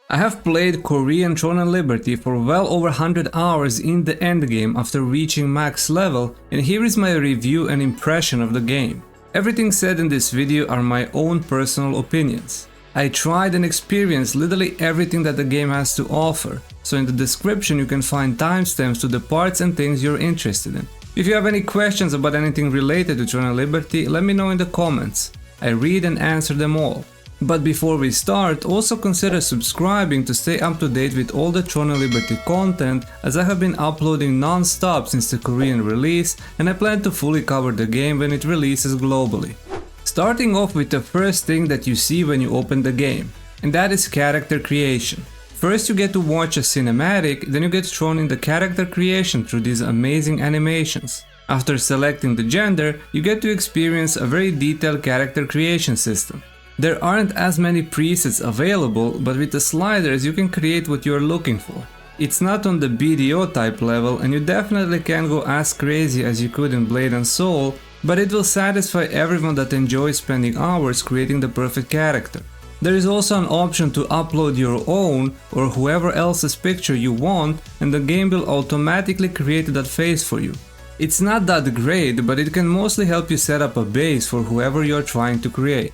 I have played Korean Throne and Liberty for well over 100 hours in the endgame after reaching max level, and here is my review and impression of the game. Everything said in this video are my own personal opinions. I tried and experienced literally everything that the game has to offer, so in the description you can find timestamps to the parts and things you're interested in. If you have any questions about anything related to Throne and Liberty, let me know in the comments. I read and answer them all. But before we start, also consider subscribing to stay up to date with all the Throne and Liberty content, as I have been uploading non-stop since the Korean release, and I plan to fully cover the game when it releases globally. Starting off with the first thing that you see when you open the game, and that is character creation. First you get to watch a cinematic, then you get thrown in the character creation through these amazing animations. After selecting the gender, you get to experience a very detailed character creation system. There aren't as many presets available, but with the sliders you can create what you're looking for. It's not on the BDO type level, and you definitely can't go as crazy as you could in Blade and Soul, but it will satisfy everyone that enjoys spending hours creating the perfect character. There is also an option to upload your own or whoever else's picture you want, and the game will automatically create that face for you. It's not that great, but it can mostly help you set up a base for whoever you're trying to create.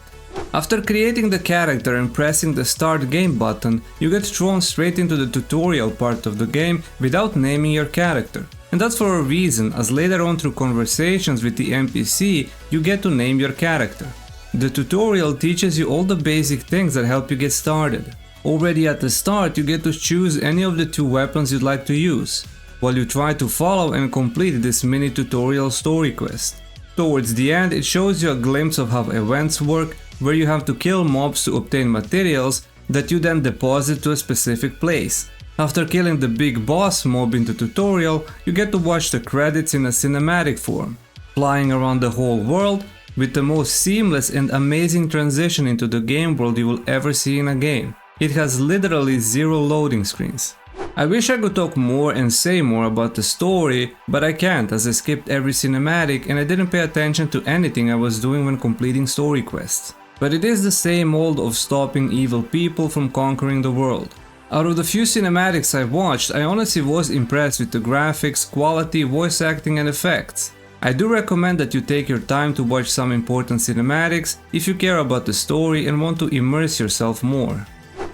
After creating the character and pressing the start game button, you get thrown straight into the tutorial part of the game without naming your character. And that's for a reason, as later on through conversations with the NPC you get to name your character. The tutorial teaches you all the basic things that help you get started. Already at the start you get to choose any of the two weapons you'd like to use, while you try to follow and complete this mini tutorial story quest. Towards the end it shows you a glimpse of how events work, where you have to kill mobs to obtain materials that you then deposit to a specific place. After killing the big boss mob in the tutorial, you get to watch the credits in a cinematic form, flying around the whole world with the most seamless and amazing transition into the game world you will ever see in a game. It has literally zero loading screens. I wish I could talk more and say more about the story, but I can't, as I skipped every cinematic and I didn't pay attention to anything I was doing when completing story quests. But it is the same old of stopping evil people from conquering the world. Out of the few cinematics I watched, I honestly was impressed with the graphics, quality, voice acting and effects. I do recommend that you take your time to watch some important cinematics if you care about the story and want to immerse yourself more.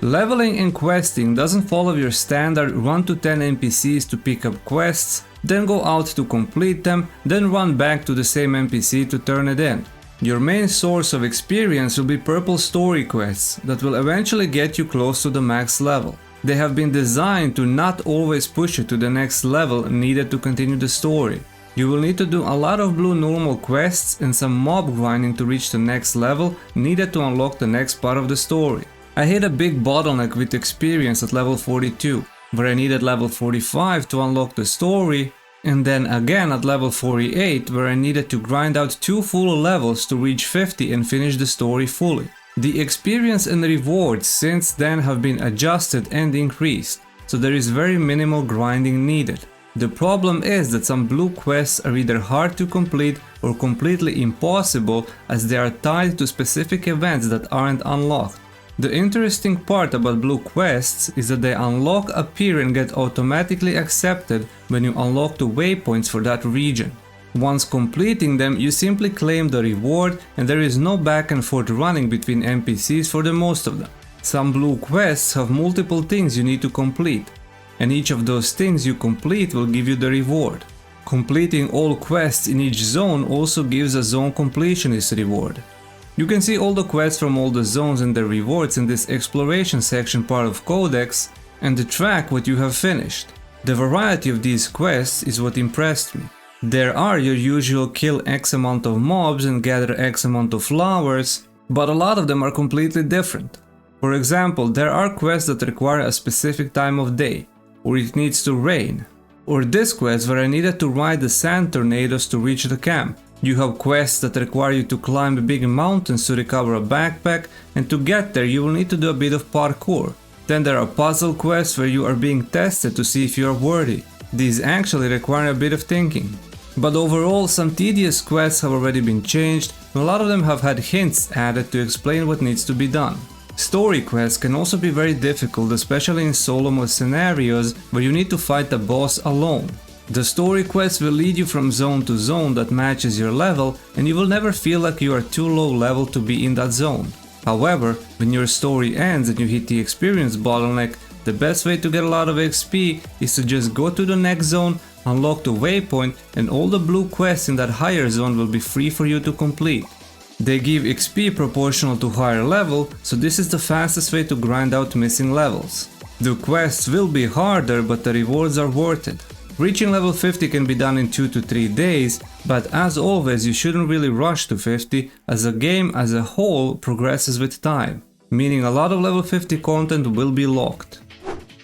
Leveling and questing doesn't follow your standard run to 10 NPCs to pick up quests, then go out to complete them, then run back to the same NPC to turn it in. Your main source of experience will be purple story quests that will eventually get you close to the max level. They have been designed to not always push you to the next level needed to continue the story. You will need to do a lot of blue normal quests and some mob grinding to reach the next level needed to unlock the next part of the story. I hit a big bottleneck with experience at level 42, where I needed level 45 to unlock the story, and then again at level 48 where I needed to grind out 2 full levels to reach 50 and finish the story fully. The experience and rewards since then have been adjusted and increased, so there is very minimal grinding needed. The problem is that some blue quests are either hard to complete or completely impossible, as they are tied to specific events that aren't unlocked. The interesting part about blue quests is that they unlock, appear and get automatically accepted when you unlock the waypoints for that region. Once completing them, you simply claim the reward and there is no back and forth running between NPCs for the most of them. Some blue quests have multiple things you need to complete, and each of those things you complete will give you the reward. Completing all quests in each zone also gives a zone completionist reward. You can see all the quests from all the zones and their rewards in this exploration section part of Codex, and track what you have finished. The variety of these quests is what impressed me. There are your usual kill X amount of mobs and gather X amount of flowers, but a lot of them are completely different. For example, there are quests that require a specific time of day, or it needs to rain, or this quest where I needed to ride the sand tornadoes to reach the camp. You have quests that require you to climb big mountains to recover a backpack, and to get there you will need to do a bit of parkour. Then there are puzzle quests where you are being tested to see if you are worthy. These actually require a bit of thinking. But overall, some tedious quests have already been changed, and a lot of them have had hints added to explain what needs to be done. Story quests can also be very difficult, especially in solo mode scenarios where you need to fight the boss alone. The story quests will lead you from zone to zone that matches your level, and you will never feel like you are too low level to be in that zone. However, when your story ends and you hit the experience bottleneck, the best way to get a lot of XP is to just go to the next zone, unlock the waypoint, and all the blue quests in that higher zone will be free for you to complete. They give XP proportional to higher level, so this is the fastest way to grind out missing levels. The quests will be harder, but the rewards are worth it. Reaching level 50 can be done in 2 to 3 days, but as always you shouldn't really rush to 50 as the game as a whole progresses with time, meaning a lot of level 50 content will be locked.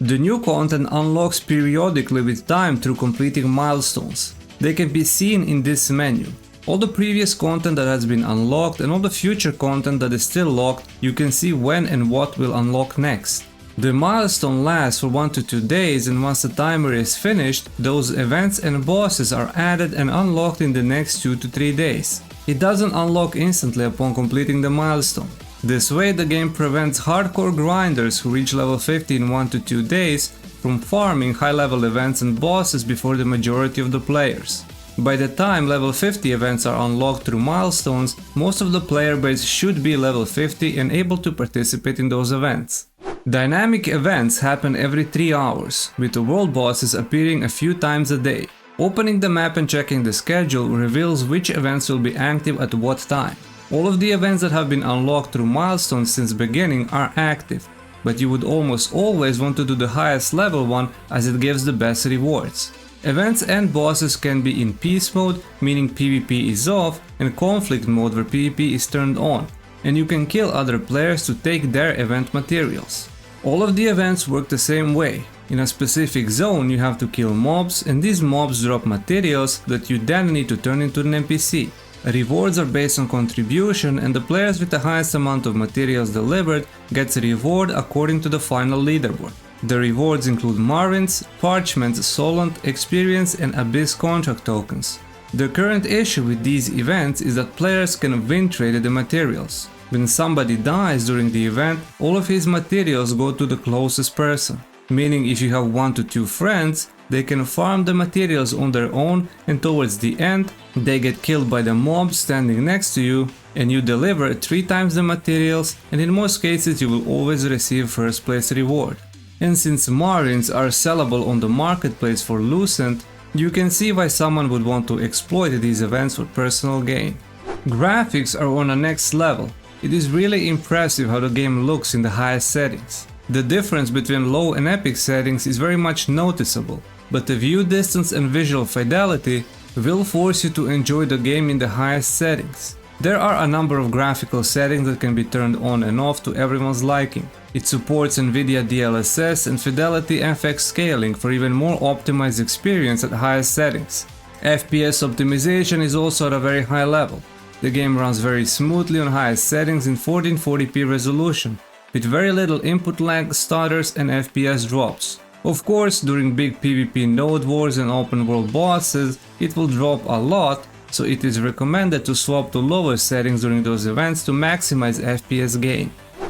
The new content unlocks periodically with time through completing milestones. They can be seen in this menu. All the previous content that has been unlocked and all the future content that is still locked, you can see when and what will unlock next. The milestone lasts for 1 to 2 days, and once the timer is finished, those events and bosses are added and unlocked in the next 2 to 3 days. It doesn't unlock instantly upon completing the milestone. This way the game prevents hardcore grinders who reach level 50 in 1 to 2 days from farming high level events and bosses before the majority of the players. By the time level 50 events are unlocked through milestones, most of the player base should be level 50 and able to participate in those events. Dynamic events happen every 3 hours, with the world bosses appearing a few times a day. Opening the map and checking the schedule reveals which events will be active at what time. All of the events that have been unlocked through milestones since beginning are active, but you would almost always want to do the highest level one as it gives the best rewards. Events and bosses can be in peace mode, meaning PvP is off, and conflict mode where PvP is turned on, and you can kill other players to take their event materials. All of the events work the same way. In a specific zone you have to kill mobs, and these mobs drop materials that you then need to turn into an NPC. Rewards are based on contribution, and the players with the highest amount of materials delivered gets a reward according to the final leaderboard. The rewards include Marinds, Parchments, Solent, Experience and Abyss contract tokens. The current issue with these events is that players can win trade the materials. When somebody dies during the event, all of his materials go to the closest person, meaning if you have 1 to 2 friends, they can farm the materials on their own, and towards the end, they get killed by the mobs standing next to you, and you deliver 3 times the materials, and in most cases you will always receive first place reward. And since Marinds are sellable on the marketplace for Lucent, you can see why someone would want to exploit these events for personal gain. Graphics are on a next level. It is really impressive how the game looks in the highest settings. The difference between low and epic settings is very much noticeable, but the view distance and visual fidelity will force you to enjoy the game in the highest settings. There are a number of graphical settings that can be turned on and off to everyone's liking. It supports NVIDIA DLSS and Fidelity FX scaling for even more optimized experience at highest settings. FPS optimization is also at a very high level. The game runs very smoothly on highest settings in 1440p resolution, with very little input lag, stutters and FPS drops. Of course, during big PvP node wars and open world bosses, it will drop a lot, so it is recommended to swap to lower settings during those events to maximize FPS gain.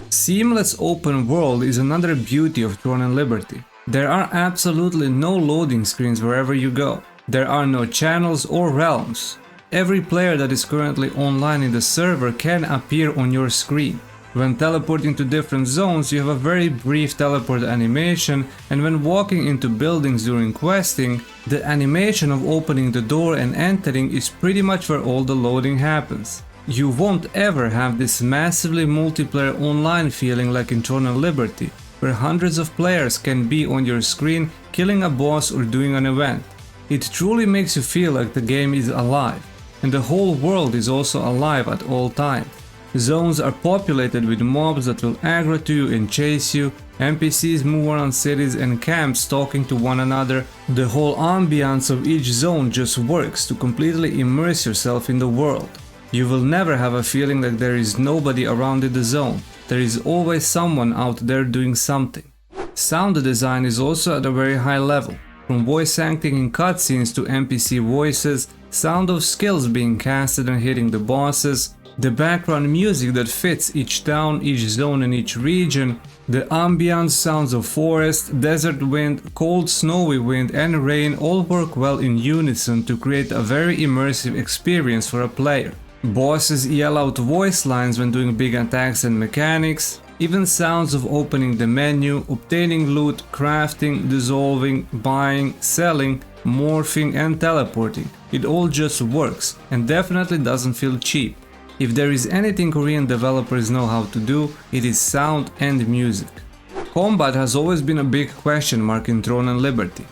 Seamless open world is another beauty of Throne and Liberty. There are absolutely no loading screens wherever you go. There are no channels or realms. Every player that is currently online in the server can appear on your screen. When teleporting to different zones, you have a very brief teleport animation, and when walking into buildings during questing, the animation of opening the door and entering is pretty much where all the loading happens. You won't ever have this massively multiplayer online feeling like in Throne and Liberty, where hundreds of players can be on your screen killing a boss or doing an event. It truly makes you feel like the game is alive, and the whole world is also alive at all times. Zones are populated with mobs that will aggro to you and chase you, NPCs move around cities and camps talking to one another. The whole ambiance of each zone just works to completely immerse yourself in the world. You will never have a feeling like there is nobody around in the zone. There is always someone out there doing something. Sound design is also at a very high level. From voice acting in cutscenes to NPC voices, sound of skills being casted and hitting the bosses, The background music that fits each town, each zone and each region, the ambient sounds of forest, desert wind, cold snowy wind and rain all work well in unison to create a very immersive experience for a player. Bosses yell out voice lines when doing big attacks and mechanics, even sounds of opening the menu, obtaining loot, crafting, dissolving, buying, selling, morphing and teleporting. It all just works and definitely doesn't feel cheap. If there is anything Korean developers know how to do, it is sound and music. Combat has always been a big question mark in Throne and Liberty.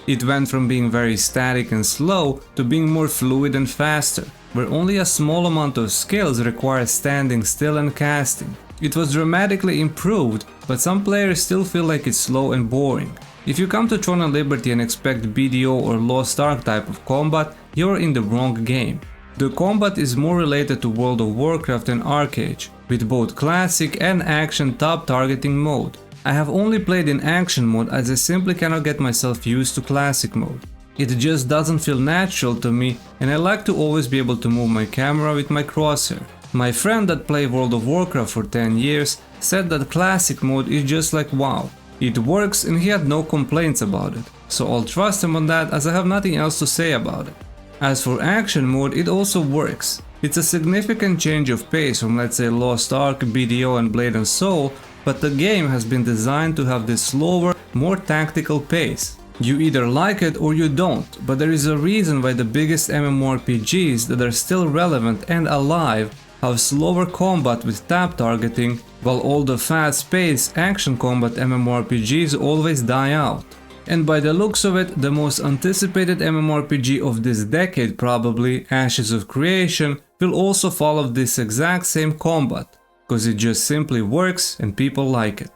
It went from being very static and slow to being more fluid and faster, where only a small amount of skills require standing still and casting. It was dramatically improved, but some players still feel like it's slow and boring. If you come to Throne and Liberty and expect BDO or Lost Ark type of combat, you're in the wrong game. The combat is more related to World of Warcraft and Arcade, with both classic and action top targeting mode. I have only played in action mode as I simply cannot get myself used to classic mode. It just doesn't feel natural to me and I like to always be able to move my camera with my crosshair. My friend that played World of Warcraft for 10 years said that classic mode is just like WoW. It works and he had no complaints about it, so I'll trust him on that as I have nothing else to say about it. As for action mode, it also works. It's a significant change of pace from let's say Lost Ark, BDO and Blade and Soul, but the game has been designed to have this slower, more tactical pace. You either like it or you don't, but there is a reason why the biggest MMORPGs that are still relevant and alive have slower combat with tap targeting, while all the fast-paced action combat MMORPGs always die out. And by the looks of it, the most anticipated MMORPG of this decade probably, Ashes of Creation, will also follow this exact same combat, cause it just simply works and people like it.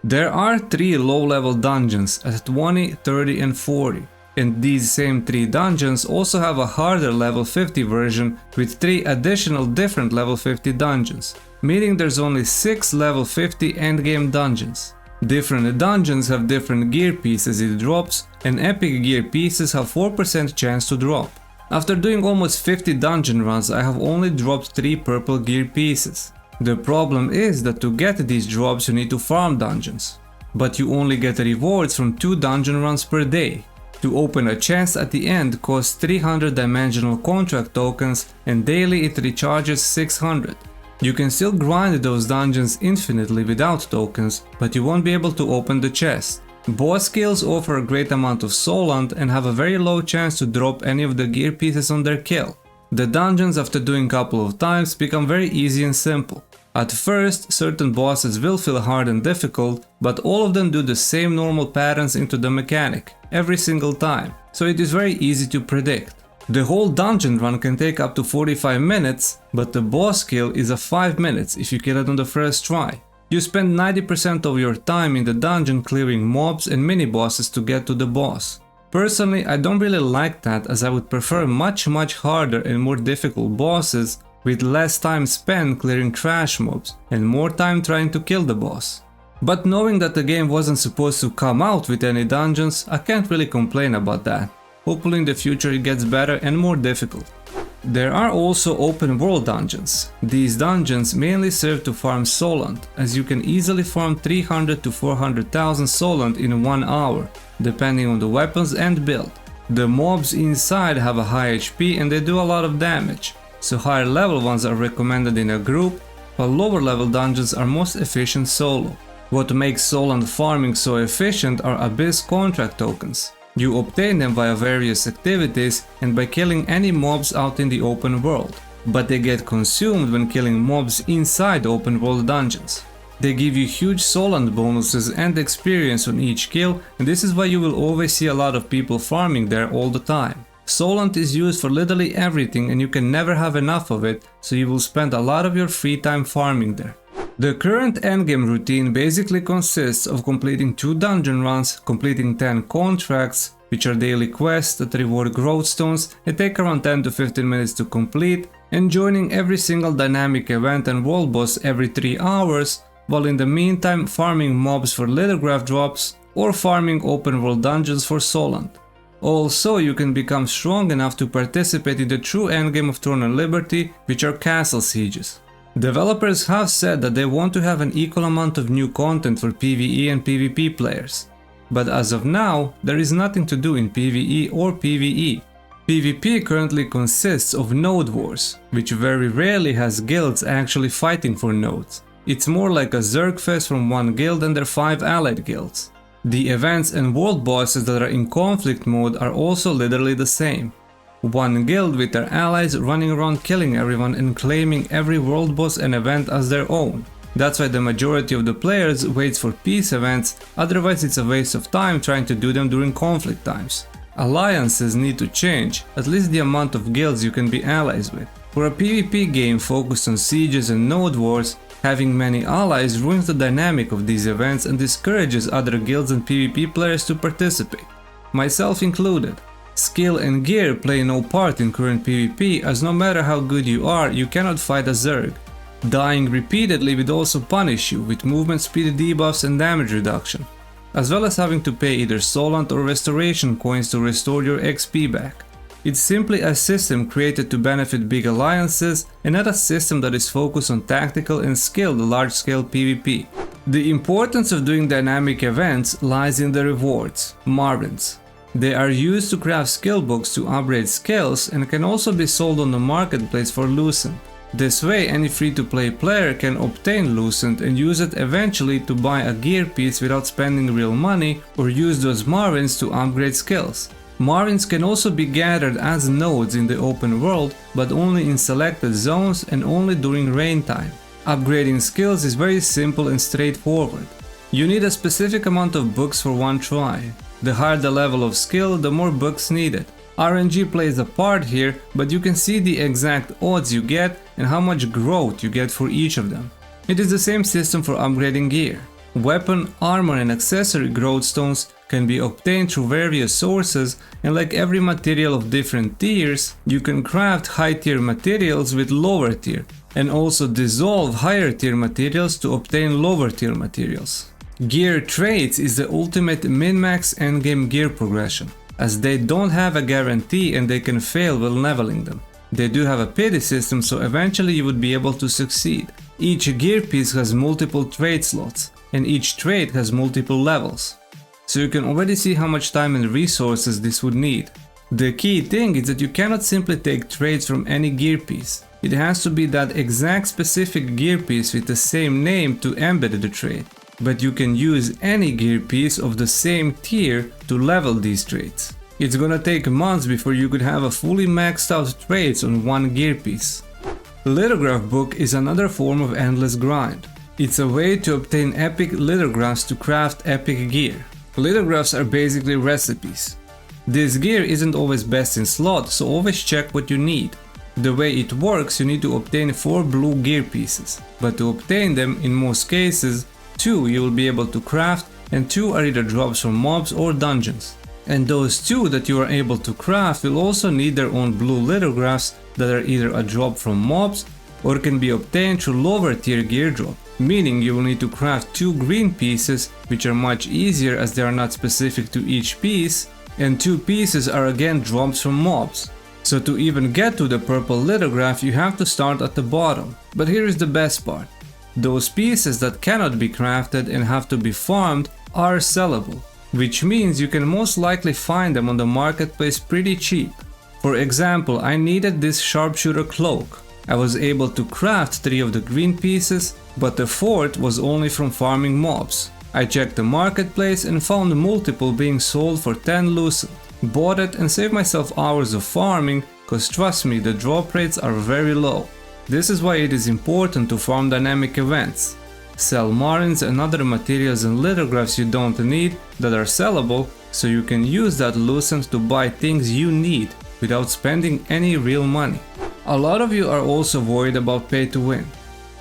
There are 3 low-level dungeons at 20, 30 and 40, and these same 3 dungeons also have a harder level 50 version with 3 additional different level 50 dungeons, meaning there's only 6 level 50 endgame dungeons. Different dungeons have different gear pieces it drops, and epic gear pieces have 4% chance to drop. After doing almost 50 dungeon runs, I have only dropped 3 purple gear pieces. The problem is that to get these drops you need to farm dungeons, but you only get rewards from 2 dungeon runs per day. To open a chest at the end costs 300 dimensional contract tokens and daily it recharges 600. You can still grind those dungeons infinitely without tokens, but you won't be able to open the chest. Boss kills offer a great amount of Solant and have a very low chance to drop any of the gear pieces on their kill. The dungeons after doing a couple of times become very easy and simple. At first, certain bosses will feel hard and difficult, but all of them do the same normal patterns into the mechanic, every single time, so it is very easy to predict. The whole dungeon run can take up to 45 minutes, but the boss kill is a 5 minutes if you kill it on the first try. You spend 90% of your time in the dungeon clearing mobs and mini-bosses to get to the boss. Personally, I don't really like that as I would prefer much harder and more difficult bosses with less time spent clearing trash mobs and more time trying to kill the boss. But knowing that the game wasn't supposed to come out with any dungeons, I can't really complain about that. Hopefully in the future it gets better and more difficult. There are also open world dungeons. These dungeons mainly serve to farm Solant, as you can easily farm 300 to 400,000 Solant in 1 hour, depending on the weapons and build. The mobs inside have a high HP and they do a lot of damage, so higher level ones are recommended in a group, while lower level dungeons are most efficient solo. What makes Solant farming so efficient are Abyss contract tokens. You obtain them via various activities and by killing any mobs out in the open world, but they get consumed when killing mobs inside open world dungeons. They give you huge Solant bonuses and experience on each kill, and this is why you will always see a lot of people farming there all the time. Solant is used for literally everything and you can never have enough of it, so you will spend a lot of your free time farming there. The current endgame routine basically consists of completing 2 dungeon runs, completing 10 contracts, which are daily quests that reward growth stones and take around 10 to 15 minutes to complete, and joining every single dynamic event and world boss every 3 hours, while in the meantime farming mobs for Lithograph drops or farming open world dungeons for Solant. Also, you can become strong enough to participate in the true endgame of Throne and Liberty, which are castle sieges. Developers have said that they want to have an equal amount of new content for PvE and PvP players. But as of now, there is nothing to do in PvE or PvE. PvP currently consists of node wars, which very rarely has guilds actually fighting for nodes. It's more like a Zerg fest from one guild and their 5 allied guilds. The events and world bosses that are in conflict mode are also literally the same. One guild with their allies running around killing everyone and claiming every world boss and event as their own. That's why the majority of the players waits for peace events, otherwise it's a waste of time trying to do them during conflict times. Alliances need to change, at least the amount of guilds you can be allies with. For a PvP game focused on sieges and node wars, having many allies ruins the dynamic of these events and discourages other guilds and PvP players to participate, myself included. Skill and gear play no part in current PvP, as no matter how good you are, you cannot fight a Zerg. Dying repeatedly would also punish you with movement speed debuffs and damage reduction, as well as having to pay either Solant or Restoration coins to restore your XP back. It's simply a system created to benefit big alliances and not a system that is focused on tactical and skilled large-scale PvP. The importance of doing dynamic events lies in the rewards, Marinds. They are used to craft skill books to upgrade skills and can also be sold on the marketplace for Lucent. This way, any free-to-play player can obtain Lucent and use it eventually to buy a gear piece without spending real money, or use those Marinds to upgrade skills. Marinds can also be gathered as nodes in the open world, but only in selected zones and only during rain time. Upgrading skills is very simple and straightforward. You need a specific amount of books for one try. The higher the level of skill, the more books needed. RNG plays a part here, but you can see the exact odds you get and how much growth you get for each of them. It is the same system for upgrading gear. Weapon, armor and accessory growth stones can be obtained through various sources, and like every material of different tiers, you can craft high tier materials with lower tier, and also dissolve higher tier materials to obtain lower tier materials. Gear traits is the ultimate min-max endgame gear progression, as they don't have a guarantee and they can fail while leveling them. They do have a pity system, so eventually you would be able to succeed. Each gear piece has multiple trait slots, and each trait has multiple levels. So you can already see how much time and resources this would need. The key thing is that you cannot simply take traits from any gear piece. It has to be that exact specific gear piece with the same name to embed the trait. But you can use any gear piece of the same tier to level these traits. It's gonna take months before you could have a fully maxed out traits on one gear piece. Lithograph book is another form of endless grind. It's a way to obtain epic lithographs to craft epic gear. Lithographs are basically recipes. This gear isn't always best in slot, so always check what you need. The way it works, you need to obtain 4 blue gear pieces, but to obtain them, in most cases, 2 you will be able to craft, and 2 are either drops from mobs or dungeons. And those 2 that you are able to craft will also need their own blue lithographs that are either a drop from mobs or can be obtained through lower tier gear drop, meaning you will need to craft 2 green pieces, which are much easier as they are not specific to each piece, and 2 pieces are again drops from mobs. So to even get to the purple lithograph you have to start at the bottom. But here is the best part. Those pieces that cannot be crafted and have to be farmed are sellable, which means you can most likely find them on the marketplace pretty cheap. For example, I needed this sharpshooter cloak. I was able to craft 3 of the green pieces, but the 4th was only from farming mobs. I checked the marketplace and found multiple being sold for 10 lucent. Bought it and saved myself hours of farming, cause trust me, the drop rates are very low. This is why it is important to farm dynamic events. Sell Marinds and other materials and lithographs you don't need that are sellable, so you can use that lucent to buy things you need without spending any real money. A lot of you are also worried about pay to win.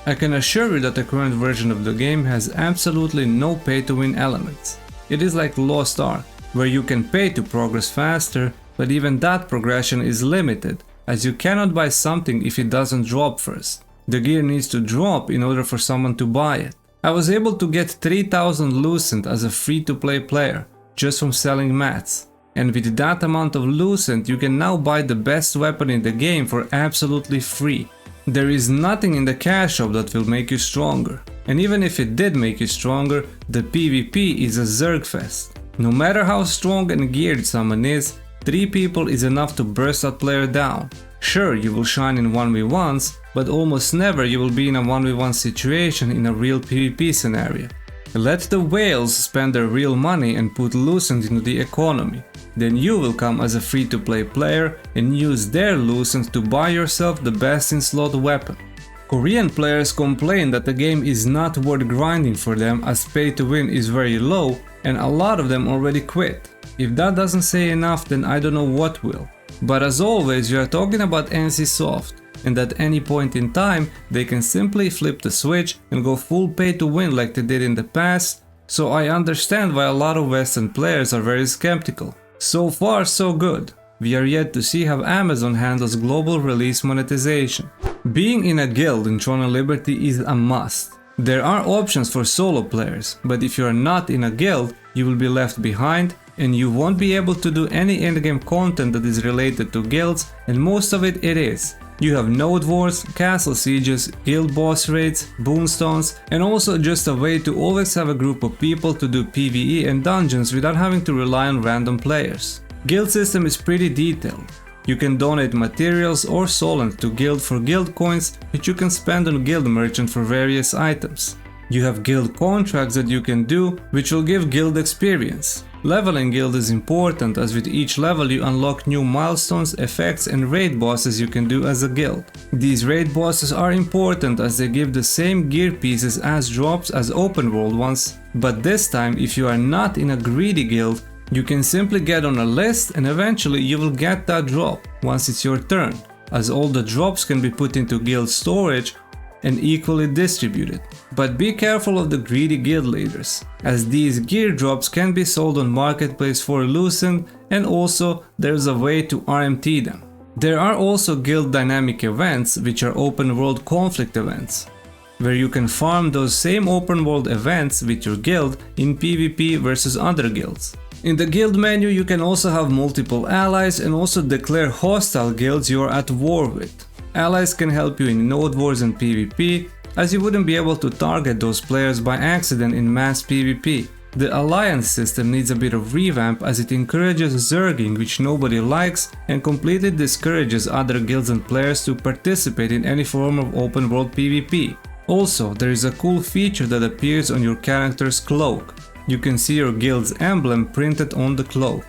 I can assure you that the current version of the game has absolutely no pay to win elements. It is like Lost Ark, where you can pay to progress faster, but even that progression is limited, as you cannot buy something if it doesn't drop first. The gear needs to drop in order for someone to buy it. I was able to get 3000 lucent as a free-to-play player, just from selling mats. and with that amount of Lucent you can now buy the best weapon in the game for absolutely free. There is nothing in the cash shop that will make you stronger, and even if it did make you stronger, the PvP is a zergfest. No matter how strong and geared someone is, 3 people is enough to burst that player down. Sure, you will shine in 1v1s, but almost never you will be in a 1v1 situation in a real PvP scenario. Let the whales spend their real money and put Lucent into the economy. Then you will come as a free-to-play player and use their Lucent to buy yourself the best in slot weapon. Korean players complain that the game is not worth grinding for them as pay to win is very low, and a lot of them already quit. If that doesn't say enough, then I don't know what will. But as always, you are talking about NCSoft, and at any point in time they can simply flip the switch and go full pay to win like they did in the past, so I understand why a lot of Western players are very skeptical. So far so good. We are yet to see how Amazon handles global release monetization. Being in a guild in Throne of Liberty is a must. There are options for solo players, but if you are not in a guild, you will be left behind and you won't be able to do any endgame content that is related to guilds, and most of it is. You have node wars, castle sieges, guild boss raids, boonstones, and also just a way to always have a group of people to do PvE and dungeons without having to rely on random players. Guild system is pretty detailed. You can donate materials or solent to guild for guild coins, which you can spend on guild merchant for various items. You have guild contracts that you can do, which will give guild experience. Leveling guild is important, as with each level you unlock new milestones, effects and raid bosses you can do as a guild. These raid bosses are important as they give the same gear pieces as drops as open world ones, but this time if you are not in a greedy guild, you can simply get on a list and eventually you will get that drop once it's your turn, as all the drops can be put into guild storage and equally distributed. But be careful of the greedy guild leaders, as these gear drops can be sold on marketplace for Lucent, and also there's a way to RMT them. There are also guild dynamic events, which are open world conflict events, where you can farm those same open world events with your guild in PvP versus other guilds. In the guild menu you can also have multiple allies and also declare hostile guilds you are at war with. Allies can help you in node wars and PvP, as you wouldn't be able to target those players by accident in mass PvP. The alliance system needs a bit of revamp, as it encourages zerging, which nobody likes, and completely discourages other guilds and players to participate in any form of open world PvP. Also, there is a cool feature that appears on your character's cloak. You can see your guild's emblem printed on the cloak.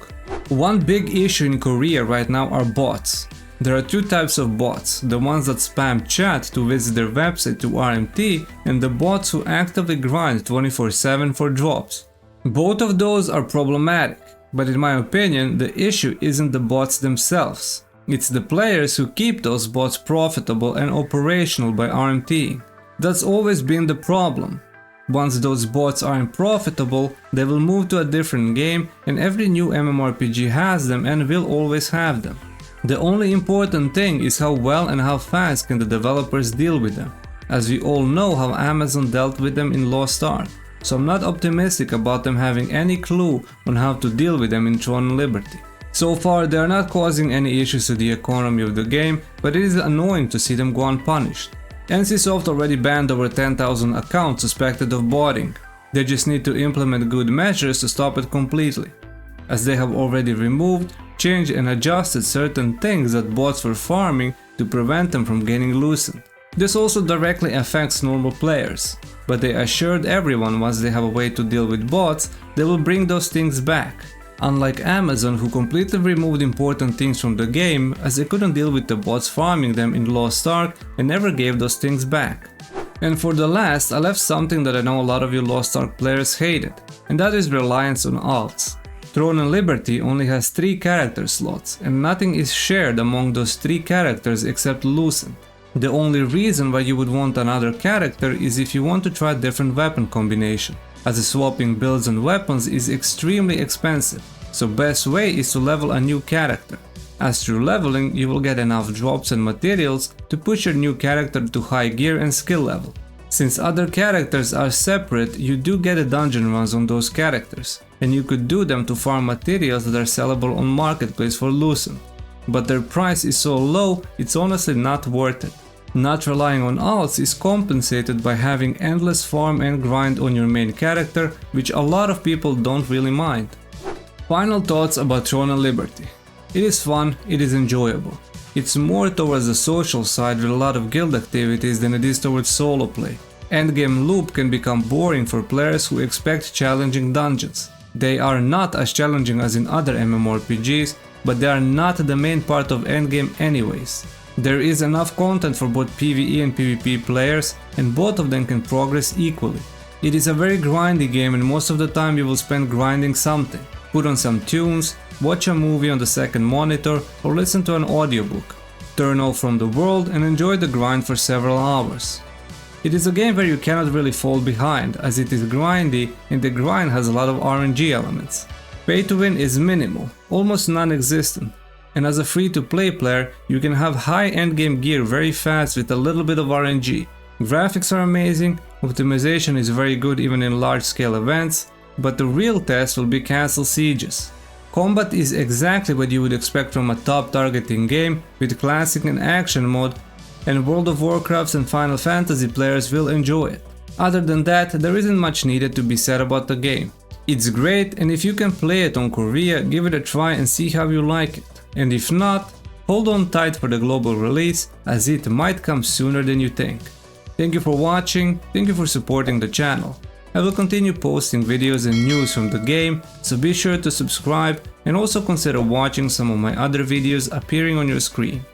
One big issue in Korea right now are bots. There are 2 types of bots, the ones that spam chat to visit their website to RMT, and the bots who actively grind 24/7 for drops. Both of those are problematic, but in my opinion the issue isn't the bots themselves. It's the players who keep those bots profitable and operational by RMTing. That's always been the problem. Once those bots aren't profitable, they will move to a different game, and every new MMORPG has them and will always have them. The only important thing is how well and how fast can the developers deal with them, as we all know how Amazon dealt with them in Lost Ark, so I'm not optimistic about them having any clue on how to deal with them in Throne of Liberty. So far they are not causing any issues to the economy of the game, but it is annoying to see them go unpunished. NCSoft already banned over 10,000 accounts suspected of botting. They just need to implement good measures to stop it completely, as they have already removed, changed and adjusted certain things that bots were farming to prevent them from getting loosened. This also directly affects normal players, but they assured everyone once they have a way to deal with bots, they will bring those things back. Unlike Amazon, who completely removed important things from the game as they couldn't deal with the bots farming them in Lost Ark and never gave those things back. And for the last, I left something that I know a lot of you Lost Ark players hated, and that is reliance on alts. Throne of Liberty only has 3 character slots, and nothing is shared among those 3 characters except Lucent. The only reason why you would want another character is if you want to try a different weapon combination, as swapping builds and weapons is extremely expensive, so best way is to level a new character, as through leveling you will get enough drops and materials to push your new character to high gear and skill level. Since other characters are separate, you do get a dungeon runs on those characters, and you could do them to farm materials that are sellable on marketplace for Lucent. But their price is so low, it's honestly not worth it. Not relying on alts is compensated by having endless farm and grind on your main character, which a lot of people don't really mind. Final thoughts about Throne of Liberty. It is fun, it is enjoyable. It's more towards the social side with a lot of guild activities than it is towards solo play. Endgame loop can become boring for players who expect challenging dungeons. They are not as challenging as in other MMORPGs, but they are not the main part of endgame anyways. There is enough content for both PvE and PvP players, and both of them can progress equally. It is a very grindy game, and most of the time you will spend grinding something. Put on some tunes, watch a movie on the second monitor, or listen to an audiobook. Turn off from the world and enjoy the grind for several hours. It is a game where you cannot really fall behind, as it is grindy and the grind has a lot of RNG elements. Pay to win is minimal, almost non-existent, and as a free-to-play player you can have high endgame gear very fast with a little bit of RNG. Graphics are amazing, optimization is very good even in large-scale events, but the real test will be castle sieges. Combat is exactly what you would expect from a top targeting game with classic and action mode, and World of Warcraft and Final Fantasy players will enjoy it. Other than that, there isn't much needed to be said about the game. It's great, and if you can play it on Korea, give it a try and see how you like it. And if not, hold on tight for the global release, as it might come sooner than you think. Thank you for watching, thank you for supporting the channel. I will continue posting videos and news from the game, so be sure to subscribe and also consider watching some of my other videos appearing on your screen.